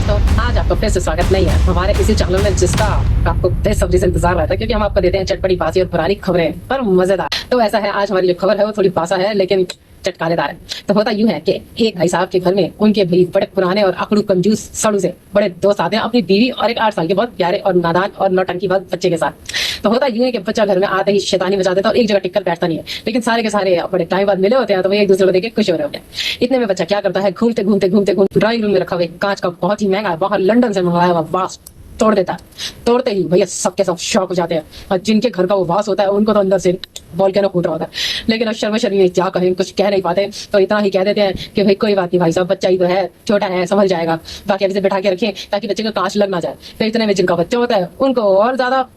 दोस्तों, आज आपका फिर से स्वागत नहीं है हमारे इसी चैनल में, जिसका आपको बेसब्री से इंतजार रहता है, क्योंकि हम आपको देते हैं चटपटी बासी और पुरानी खबरें पर मजेदार। तो ऐसा है, आज हमारी जो खबर है वो थोड़ी पासा है लेकिन चटकारेदार है। तो होता यूं है कि एक भाई साहब के घर में उनके भी बड़े पुराने और अकड़ू कंजूस सड़ू से बड़े दोस्त आते हैं अपनी बीवी और एक 8 साल के बहुत प्यारे और नादान और नौटंकी बच्चे के साथ। तो होता यूं है कि बच्चा घर में आते ही शैतानी मचा देता है और एक जगह टिककर बैठता नहीं है, लेकिन सारे के सारे बड़े टाइम बाद मिले होते हैं तो वो एक दूसरे को देख के खुश हो रहे होते हैं। इतने में बच्चा क्या करता है, घूमते घूमते ड्राइंग रूम में रखा हुआ कांच का बहुत ही महंगा बाहर लंदन से मंगवाया हुआ वास तोड़ देता है। तोड़ते ही भैया सबके सब शॉक हो जाते हैं और जिनके घर का वो वास होता है उनको तो अंदर से वोल्केनो फूट रहा होता है, लेकिन अब शर्म में क्या कहें, कुछ कह नहीं पाते तो इतना ही कह देते हैं कि भाई कोई बात नहीं भाई साहब, बच्चा ही तो है, छोटा है, संभल जाएगा, बाकी अभी से बैठा के रखें ताकि बच्चे का कांच लग ना जाए। तो इतने में जिनका बच्चा होता है उनको और ज्यादा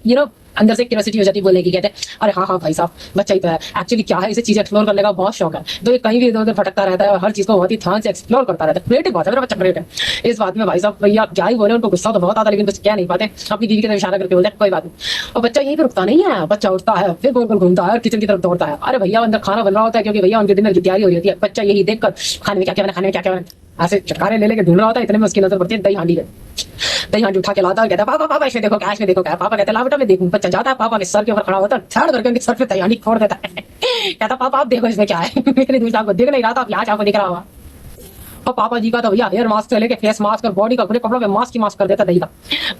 अंदर से क्यूरियोसिटी हो जाती है बोलने की, कहते हैं अरे हाँ भाई साहब बच्चा ही तो है, एक्चुअली क्या है, इसे चीजें एक्सप्लोर करने का बहुत शौक है, तो ये कहीं भी इधर उधर भटकता रहता है और हर चीज को बहुत ही ध्यान से एक्सप्लोर करता रहता है। क्रिएटिव बात है, मेरा बच्चा क्रिएटिव है। इस बात में भाई साहब भैया क्या ही बोले, उनको गुस्सा तो बहुत आता है लेकिन कुछ कह नहीं पाते, अपनी बीवी की तरफ इशारा करके बोलते हैं कोई बात नहीं। और बच्चा यहीं पर रुकता नहीं है, बच्चा उठता है फिर गोल गोल घूमता है और किचन की तरफ दौड़ता है। अरे भैया अंदर खाना बन रहा होता है क्योंकि भैया उनके डिनर की तैयारी हो रही होती है। बच्चा यही देखकर खाने में क्या क्या बना, खाने में क्या क्या बना, ऐसे चटकारे ले लेके ढूंढ रहा होता है। इतने में उसकी नजर पड़ती है दही हांडी पे। दही हांडी उठा के लाता है, कहता है पापा पापा इसमें देखो क्या, इसमें देखो क्या। पापा कहते हैं ला बेटा मैं देखूं। बच्चा जाता है पापा के सर के ऊपर खड़ा होता है, छाड़ करके उनके सर पे दही हांडी फोड़ देता है। कहता पापा आप देखो इसमें क्या है। मेरे दूसरा आपको देख नहीं रहा था, आप यहाँ आपको दिख रहा होगा। और पापा जी का तो भैया हेयर मास्क से लेके फेस मास्क और बॉडी का पूरे कपड़ों पे मास्क ही मास्क कर देता दही का।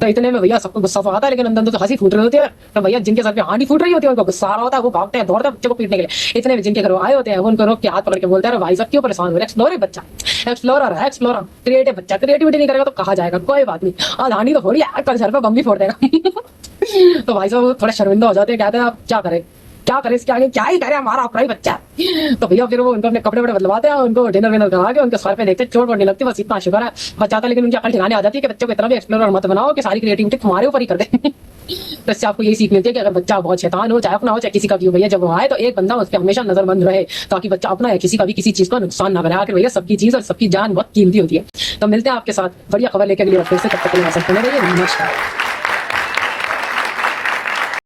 तो इतने में भैया सबको गुस्सा तो आता है लेकिन अंदर तो हंसी फूट रही होती है। तो भैया जिनके सर पे हांडी फूट रही होती है उनको गुस्सा आ रहा होता है, वो भागते हैं दौड़ते हैं बच्चे को पीटने के लिए। इतने में जिनके घर आए होते हैं वो उनको रोक के हाथ पकड़ के बोलते हैं भाई साहब क्यों परेशान हो रहे, एक्सप्लोर है बच्चा, एक्सप्लोरर है, एक्सप्लोरर क्रिएटिव बच्चा, क्रिएटिविटी नहीं करेगा तो कहा जाएगा, कोई बात नहीं, आज हांडी तो फोड़ी कल सर पे बम भी फोड़ देगा। तो भाई साहब थोड़ा शर्मिंदा हो जाते हैं, कहते हैं आप क्या करें इसके आगे, क्या ही करे, हमारा अपना ही बच्चा है। तो भैया फिर वो उनको अपने कपड़े बदलवाते हैं, उनको डिनर विनर करा के उनके सर पे देखते चोट वोट नहीं लगती, बस इतना शुक्र है बच्चा था। लेकिन उनकी अकल ठिकाने आ जाती है कि बच्चों को इतना भी एक्सप्लोरर मत बनाओ कि सारी क्रिएटिविटी तुम्हारे ऊपर ही कर दे। तो इससे आपको यही सीख मिलती है कि अगर बच्चा बहुत शैतान हो, चाहे अपना हो चाहे किसी का भी हो, भैया जब वो आए तो एक बंदा उस पर हमेशा नजरबंद रहे ताकि बच्चा अपना है किसी का भी किसी चीज का नुकसान ना करे। आखिर भैया सबकी चीज और सबकी जान बहुत कीमती होती है। तो मिलते हैं आपके साथ बढ़िया खबर लेकर, फिर से तब तक के लिए नमस्कार।